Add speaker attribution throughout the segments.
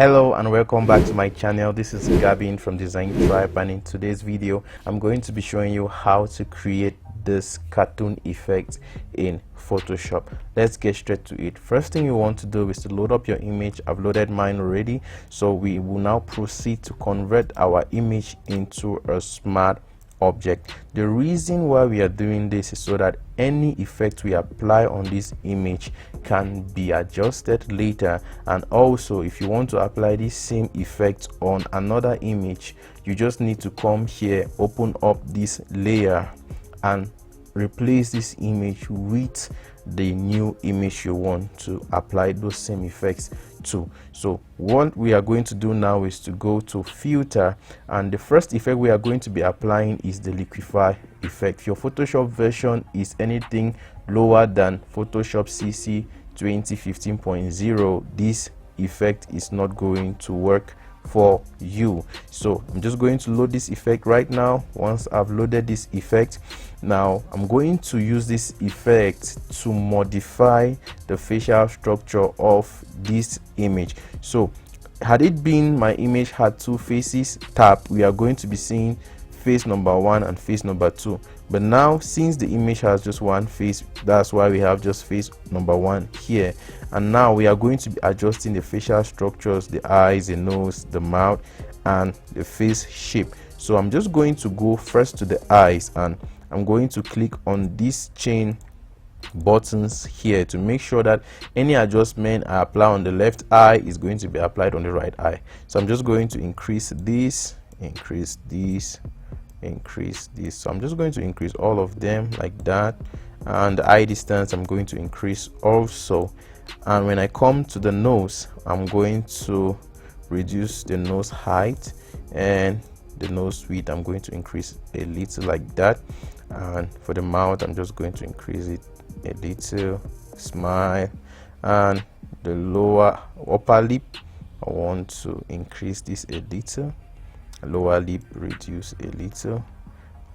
Speaker 1: Hello and welcome back to my channel. This is Gavin from Design Tribe, and in today's video I'm going to be showing you how to create this cartoon effect in Photoshop. Let's get straight to it. First thing you want to do is to load up your image. I've loaded mine already, so we will now proceed to convert our image into a smart object. The reason why we are doing this is so that any effect we apply on this image can be adjusted later, and also if you want to apply this same effect on another image, you just need to come here, open up this layer and replace this image with the new image you want to apply those same effects to. So what we are going to do now is to go to filter, and the first effect we are going to be applying is the liquify effect. If your Photoshop version is anything lower than Photoshop CC 2015.0, this effect is not going to work for you. So I'm just going to load this effect right now. Once I've loaded this effect, now I'm going to use this effect to modify the facial structure of this image. So had it been my image had two faces, tap, we are going to be seeing face number 1 and face number 2. But now, since the image has just one face, that's why we have just face number 1 here. And now we are going to be adjusting the facial structures, the eyes, the nose, the mouth, and the face shape. So I'm just going to go first to the eyes, and I'm going to click on these chain buttons here to make sure that any adjustment I apply on the left eye is going to be applied on the right eye. So I'm just going to increase this, increase this, increase this. So I'm just going to increase all of them like that, and the eye distance I'm going to increase also. And when I come to the nose, I'm going to reduce the nose height, and the nose width I'm going to increase a little like that. And for the mouth, I'm just going to increase it a little. Smile, and the upper lip, I want to increase this a little. Lower lip reduce a little,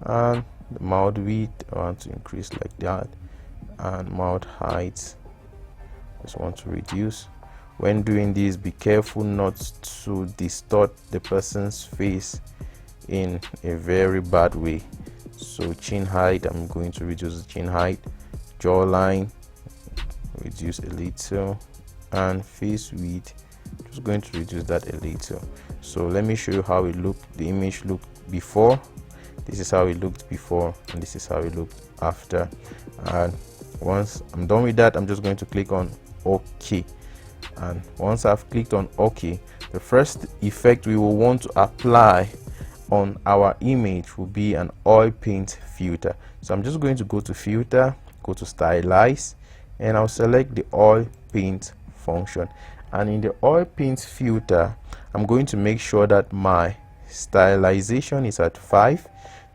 Speaker 1: and the mouth width I want to increase like that, and mouth height just want to reduce. When doing this, be careful not to distort the person's face in a very bad way. So chin height, I'm going to reduce the chin height. Jawline, reduce a little, and face width, just going to reduce that a little. So let me show you how it looked. The image looked before. This is how it looked before, and this is how it looked after. And once I'm done with that, I'm just going to click on OK. And once I've clicked on OK, the first effect we will want to apply on our image will be an oil paint filter. So I'm just going to go to filter, go to stylize, and I'll select the oil paint function. And in the oil paint filter, I'm going to make sure that my stylization is at 5,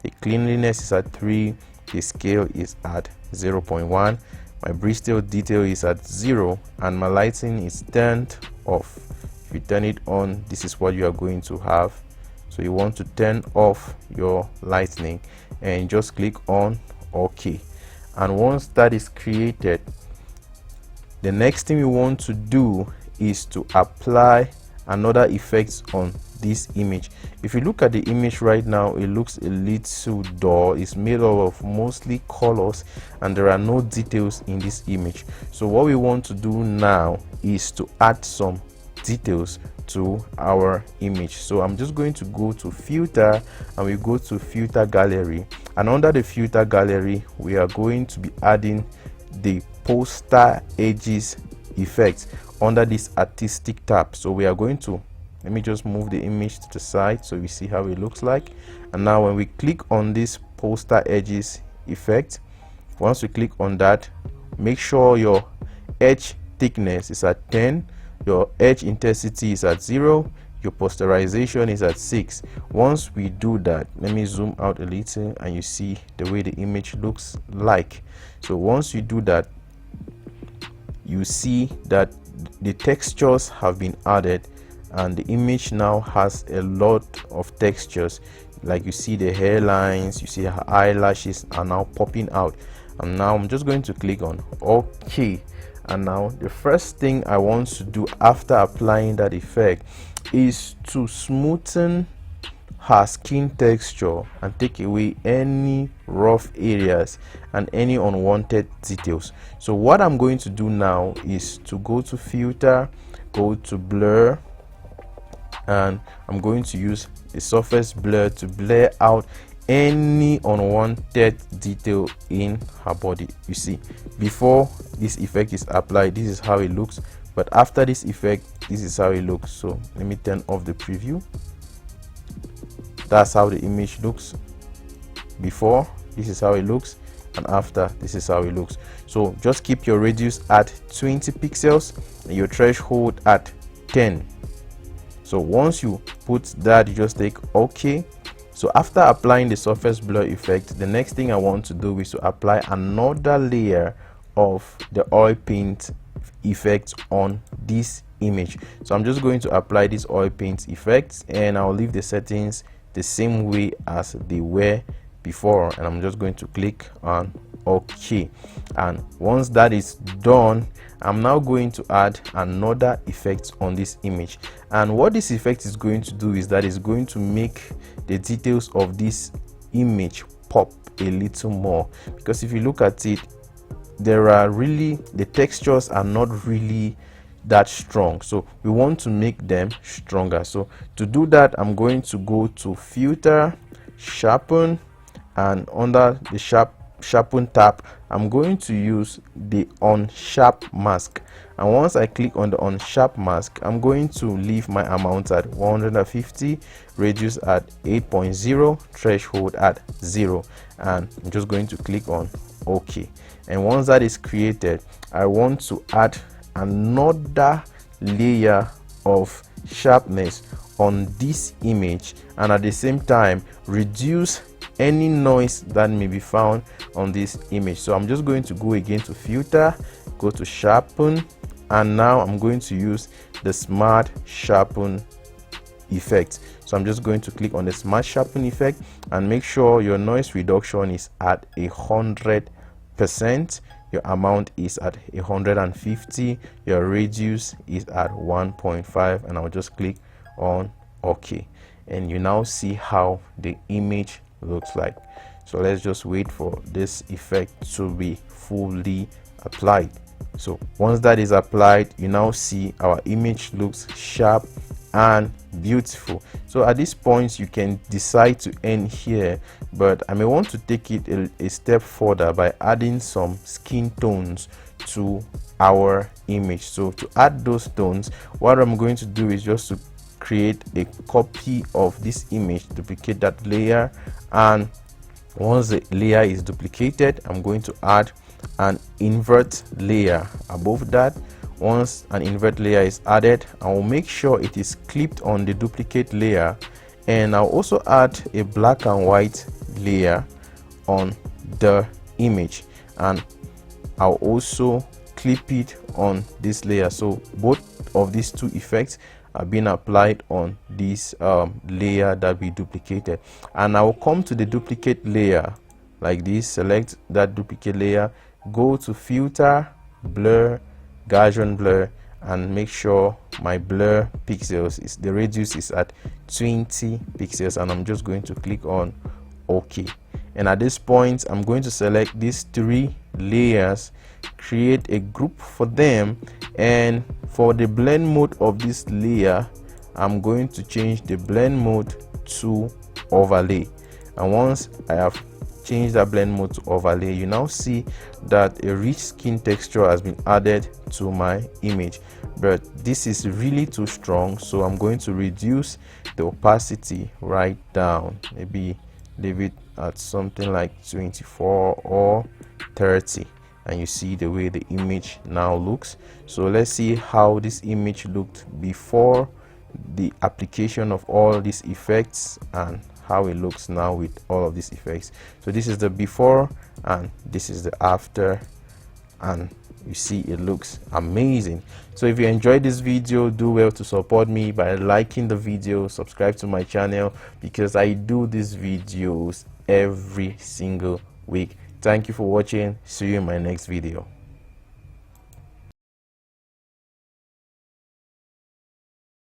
Speaker 1: the cleanliness is at 3, the scale is at 0.1, my Bristol detail is at 0, and my lighting is turned off. If you turn it on, this is what you are going to have. So you want to turn off your lighting and just click on OK. And once that is created, the next thing we want to do is to apply another effect on this image. If you look at the image right now, it looks a little dull. It's made up of mostly colors, and there are no details in this image. So what we want to do now is to add some details to our image. So I'm just going to go to filter, and we go to filter gallery, and under the filter gallery we are going to be adding the poster edges effect under this artistic tab. So we are going to, let me just move the image to the side so we see how it looks like. And now when we click on this poster edges effect, once we click on that, make sure your edge thickness is at 10, your edge intensity is at 0, your posterization is at 6. Once we do that, let me zoom out a little and you see the way the image looks like. So once you do that, you see that the textures have been added, and the image now has a lot of textures. Like you see the hairlines, you see her eyelashes are now popping out. And now I'm just going to click on OK, And now the first thing I want to do after applying that effect is to smoothen her skin texture and take away any rough areas and any unwanted details. So what I'm going to do now is to go to filter, go to blur, and I'm going to use a surface blur to blur out any unwanted detail in her body. You see, before this effect is applied, this is how it looks, but after this effect, this is how it looks. So let me turn off the preview. That's how the image looks before, this is how it looks, and after, this is how it looks. So just keep your radius at 20 pixels and your threshold at 10. So once you put that, you just take OK. So after applying the surface blur effect, the next thing I want to do is to apply another layer of the oil paint effect on this image. So I'm just going to apply this oil paint effect, and I'll leave the settings the same way as they were before, and I'm just going to click on OK. And once that is done, I'm now going to add another effect on this image. And what this effect is going to do is that it's going to make the details of this image pop a little more, because if you look at it, the textures are not really that strong, so we want to make them stronger. So to do that, I'm going to go to filter, sharpen, and under the sharpen tab, I'm going to use the Unsharp Mask. And once I click on the Unsharp Mask, I'm going to leave my amount at 150, radius at 8.0, threshold at 0, and I'm just going to click on OK. And once that is created, I want to add another layer of sharpness on this image, and at the same time reduce any noise that may be found on this image. So I'm just going to go again to filter, go to sharpen, and now I'm going to use the Smart Sharpen effect. So I'm just going to click on the Smart Sharpen effect and make sure your noise reduction is at 100%, your amount is at 150, your radius is at 1.5, and I'll just click on OK. And you now see how the image looks like. So let's just wait for this effect to be fully applied. So once that is applied, you now see our image looks sharp and beautiful. So at this point, you can decide to end here, but I may want to take it a step further by adding some skin tones to our image. So to add those tones, what I'm going to do is just to create a copy of this image, duplicate that layer, and once the layer is duplicated, I'm going to add an invert layer above that. Once an invert layer is added, I will make sure it is clipped on the duplicate layer, and I'll also add a black and white layer on the image, and I'll also clip it on this layer. So both of these two effects are being applied on this layer that we duplicated. And I will come to the duplicate layer like this, select that duplicate layer, go to filter, blur, Gaussian blur, and make sure my blur pixels is the radius is at 20 pixels, and I'm just going to click on OK. And at this point, I'm going to select these three layers, create a group for them, and for the blend mode of this layer, I'm going to change the blend mode to overlay. And once I have changed that blend mode to overlay, you now see that a rich skin texture has been added to my image, but this is really too strong, so I'm going to reduce the opacity right down, maybe leave it at something like 24 or 30, and you see the way the image now looks. So let's see how this image looked before the application of all these effects and how it looks now with all of these effects. So this is the before and this is the after, and you see it looks amazing. So if you enjoyed this video, do well to support me by liking the video, subscribe to my channel, because I do these videos every single week. Thank you for watching. See you in my next video.